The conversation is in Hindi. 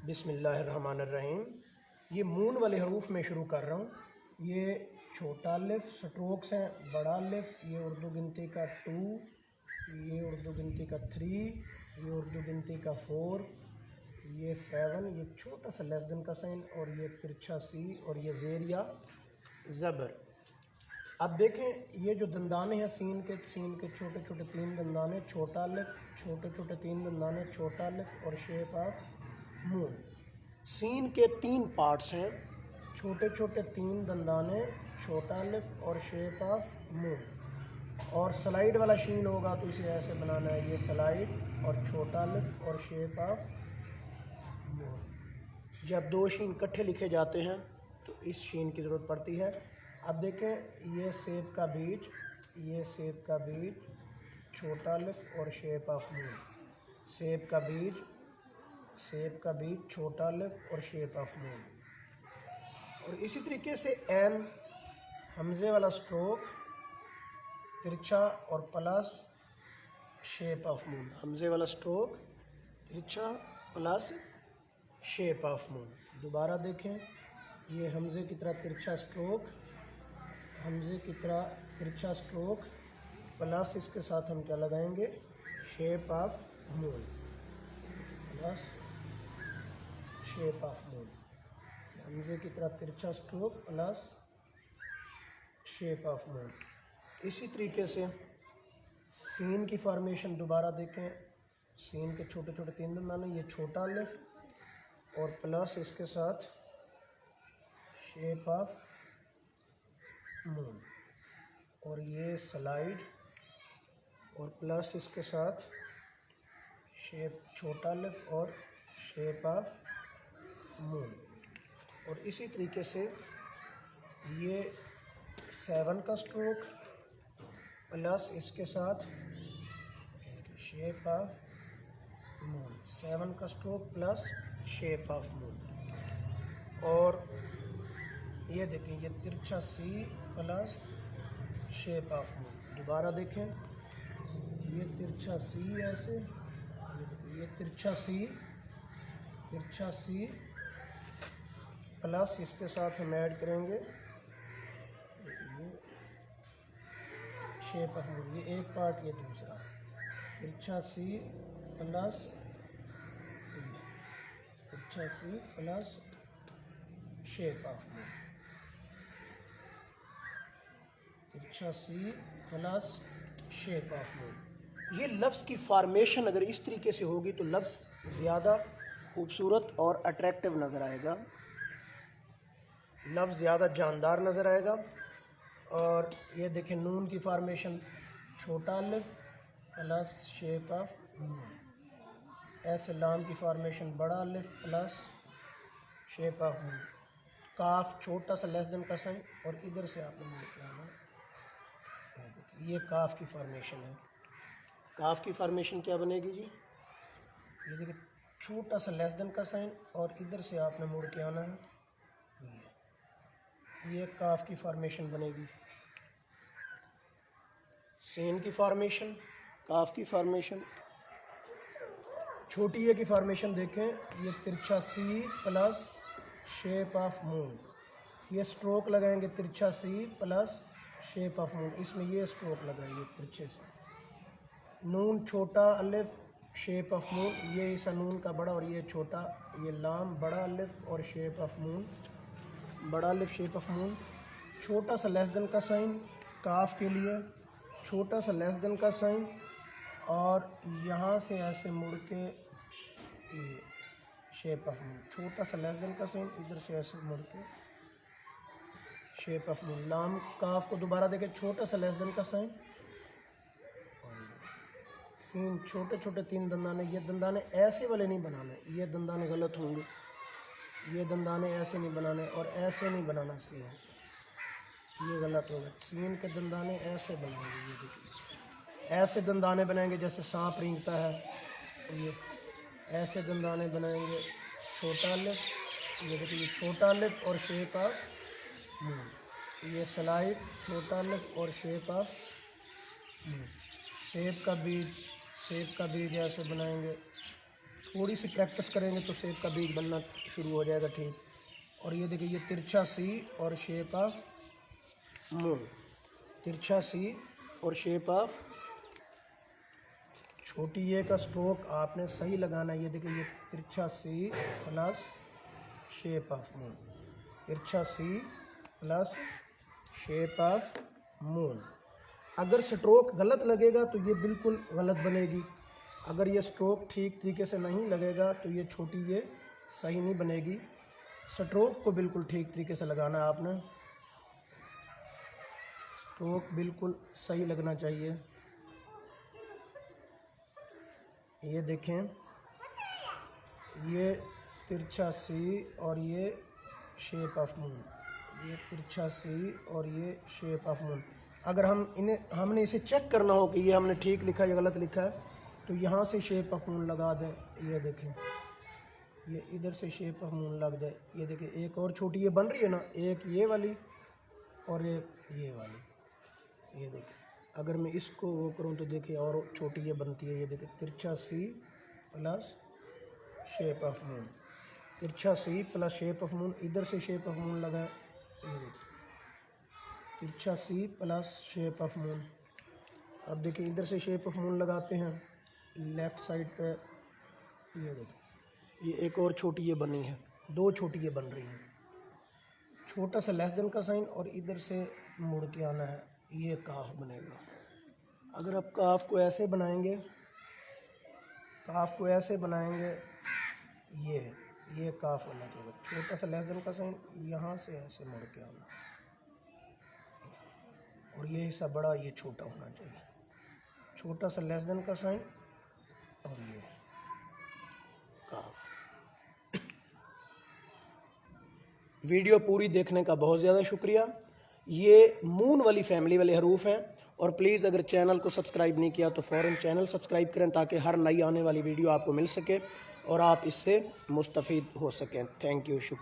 बिस्मिल्लाहिर्रहमानिर्रहीम। ये मून वाले हरूफ में शुरू कर रहा हूँ। ये छोटा अलिफ स्ट्रोक्स हैं, बड़ा अलिफ ये उर्दू गिनती का 2, ये उर्दू गिनती का 3, ये उर्दू गिनती का 4, ये 7, ये छोटा सा लेस देन का साइन और ये तिरछा सी और ये ज़ेर या ज़बर। अब देखें ये जो दंदाने हैं सीन के छोटे छोटे 3 दंदाने, छोटा अलिफ, छोटे छोटे 3 दंदाने, छोटा अलिफ और शेप ऑफ मून। सीन के 3 पार्ट्स हैं, छोटे छोटे 3 दंदाने, छोटा अलिफ और शेप ऑफ मून। और स्लाइड वाला शीन होगा तो इसे ऐसे बनाना है, ये स्लाइड और छोटा अलिफ और शेप ऑफ मून। जब 2 शीन इकट्ठे लिखे जाते हैं तो इस शीन की ज़रूरत पड़ती है। अब देखें ये शेप का बीच, ये शेप का बीच, छोटा अलिफ और शेप ऑफ मून, शेप का बीच, शेप का बीच, छोटा अलिफ और शेप ऑफ मून। और इसी तरीके से एन हमज़े वाला स्ट्रोक, तिरछा और प्लस शेप ऑफ मून, हमज़े वाला स्ट्रोक, तिरछा प्लस शेप ऑफ मून। दोबारा देखें ये हमज़े की तरह तिरछा स्ट्रोक, हमज़े की तरह तिरछा स्ट्रोक प्लस इसके साथ हम क्या लगाएंगे, shape of moon plus shape of moon. हमज़े की तरह तिरछा stroke plus shape of moon. इसी तरीके से सीन की फॉर्मेशन दोबारा देखें, सीन के छोटे छोटे 3 दंदाने, ये छोटा अलिफ और प्लस इसके साथ शेप ऑफ मून, और ये स्लाइड और प्लस इसके साथ शेप छोटा अलिफ और शेप ऑफ मून। और इसी तरीके से ये 7 का स्ट्रोक प्लस इसके साथ शेप ऑफ मून, 7 का stroke plus shape of moon. और ये देखें ये तिरछा C plus shape of moon. दोबारा देखें ये तिरछा सी ऐसे, ये तिरछा सी प्लस इसके साथ हम ऐड करेंगे ये शेप ऑफ मून। ये एक पार्ट, ये दूसरा, तिरछा सी प्लस तिरछा C plus shape of moon, तिरछा C plus shape of moon. ये लफ्ज़ की फॉर्मेशन अगर इस तरीके से होगी तो लफ्ज़ ज़्यादा खूबसूरत और अट्रैक्टिव नज़र आएगा, लफ्ज़ ज़्यादा जानदार नज़र आएगा। और ये देखें नून की फॉर्मेशन, छोटा अलिफ प्लस शेप ऑफ नून। ऐसे लाम की फॉर्मेशन, बड़ा अलिफ प्लस शेप ऑफ नून। काफ छोटा सा लेस देन का साइन और इधर से आपने मुड़ के आना। ये काफ की फॉर्मेशन है। काफ की फॉर्मेशन क्या बनेगी जी, ये देखिए छोटा सा लेस देन का साइन और इधर से आपने मुड़ के आना है, ये काफ की फॉर्मेशन बनेगी। सीन की फॉर्मेशन, काफ की फॉर्मेशन, छोटी ए की फॉर्मेशन देखें, ये तिरछा C plus shape of moon. ये स्ट्रोक लगाएंगे तिरछा C plus shape of moon, इसमें ये स्ट्रोक लगाइए तिरछे से। नून छोटा अलिफ शेप ऑफ मून, ये इस नून का बड़ा और ये छोटा, ये लाम बड़ा अलिफ और शेप ऑफ मून, बड़ा अलिफ शेप ऑफ मून। छोटा सा लेस देन का साइन काफ के लिए, छोटा सा लेस देन का साइन और यहाँ से ऐसे मुड़ के ये शेप ऑफ मून, छोटा सा लेस देन का साइन, इधर से ऐसे मुड़ के शेप ऑफ मून। लाम काफ को दोबारा देखें, छोटा सा लेस देन का साइन, सीन छोटे छोटे 3 दंदाने। ये दंदाने ऐसे वाले नहीं बनाने, ये दंदाने गलत होंगे, ये दंदाने ऐसे नहीं बनाने और ऐसे नहीं बनाना सीन, ये गलत होगा। सीन के दंदाने ऐसे बनाएंगे, ये देखिए ऐसे दंदाने बनाएंगे जैसे सांप रेंगता है, ये ऐसे दंदाने बनाएंगे। छोटा अलिफ, ये देखिए ये छोटा अलिफ और शेप ऑफ मून, ये स्लाइड, छोटा अलिफ और शेप ऑफ मून। शेप का बीज ऐसे बनाएंगे, थोड़ी सी प्रैक्टिस करेंगे तो शेप का बीज बनना शुरू हो जाएगा ठीक। और ये देखिए, ये तिरछा सी और शेप ऑफ मून, तिरछा सी और शेप ऑफ, छोटी ये का स्ट्रोक आपने सही लगाना है। ये देखिए, ये तिरछा C plus shape of moon, तिरछा C plus shape of moon. अगर स्ट्रोक गलत लगेगा तो ये बिल्कुल गलत बनेगी। अगर ये स्ट्रोक ठीक तरीके से नहीं लगेगा तो ये छोटी ये सही नहीं बनेगी। स्ट्रोक को बिल्कुल ठीक तरीके से लगाना है आपने, स्ट्रोक बिल्कुल सही लगना चाहिए। ये देखें, ये तिरछा सी और ये शेप ऑफ मून, ये तिरछा सी और ये शेप ऑफ मून। अगर हमने इसे चेक करना हो कि ये हमने ठीक लिखा या गलत लिखा है तो यहाँ से शेप ऑफ मून लगा दें। ये देखें, ये इधर से शेप ऑफ मून लग जाए। ये देखिए, एक और छोटी ये बन रही है ना, एक ये वाली और एक ये वाली। ये देखिए, अगर मैं इसको वो करूँ तो देखिए और छोटी ये बनती है। ये देखिए, तिरछा C plus shape of moon, तिरछा C plus shape of moon, इधर से शेप ऑफ मून लगा। ये देखिए, तिरछा C plus shape of moon. अब देखिए, इधर से शेप ऑफ मून लगाते हैं लेफ़्ट साइड पे। ये देखिए, ये एक और छोटी ये बनी है, दो छोटी ये बन रही हैं। छोटा सा लेस देन का साइन और इधर से मुड़ के आना है, ये काफ बनेगा। अगर आप काफ को ऐसे बनाएंगे, काफ को ऐसे बनाएंगे, ये काफ वाला होगा। छोटा सा लेस देन का साइन, यहाँ से ऐसे मुड़ के आना और ये हिस्सा बड़ा, ये छोटा होना चाहिए। छोटा सा लेस देन का साइन और ये काफ। वीडियो पूरी देखने का बहुत ज़्यादा शुक्रिया। ये मून वाली फैमिली वाले हरूफ हैं। और प्लीज़ अगर चैनल को सब्सक्राइब नहीं किया तो फ़ौरन चैनल सब्सक्राइब करें ताकि हर नई आने वाली वीडियो आपको मिल सके और आप इससे मुस्तफ़ीद हो सकें। थैंक यू, शुक्रिया।